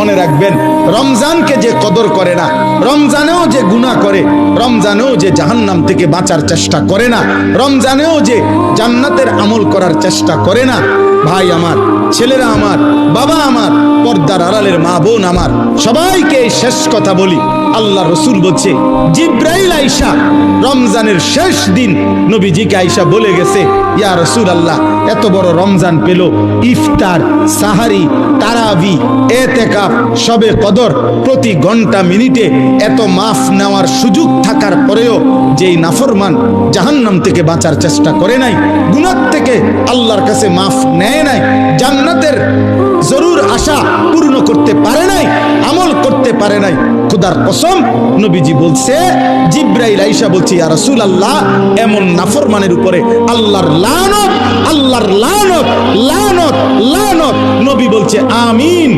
মনে রাখবেন, রমজানকে যে কদর করে না, রমজানেও যে গুনাহ করে, রমজানেও যে জাহান্নাম থেকে বাঁচার চেষ্টা করে না, রমজানেও যে জান্নাতের আমল করার চেষ্টা করে না, ভাই আমার, ছেলেরা আমার, বাবা আমার, পর্দার আড়ালের মা বোন আমার, সবাইকে এই শেষ কথা বলি। আল্লাহ রসুল বলছে, জিব্রাইল আইসা রমজানের শেষ দিন নবীজিকে আইসা বলে গেছে, ইয়া রসুল আল্লাহ, এত বড় রমজান পেল, ইফতার, সাহারি, তারাবি, এতেকাফ, শবে কদর, প্রতি ঘন্টা মিনিটে এত মাফ নেওয়ার সুযোগ থাকার পরেও যেই নাফরমান জাহান্নাম থেকে বাঁচার চেষ্টা করে নাই, গুনাহ থেকে আল্লাহর কাছে মাফ নেয় নাই, জান্নাতের জরুর আশা পূর্ণ করতে পারে নাই, আমল করতে পারে নাই, খোদার কসম নবীজি বলছে, জিব্রাইল আইসা বলছে, ইয়া রাসূলুল্লাহ, এমন নাফরমানের উপরে আল্লাহর লানত, আল্লাহর লানত, লানত, লানত। নবী বলছে আমিন।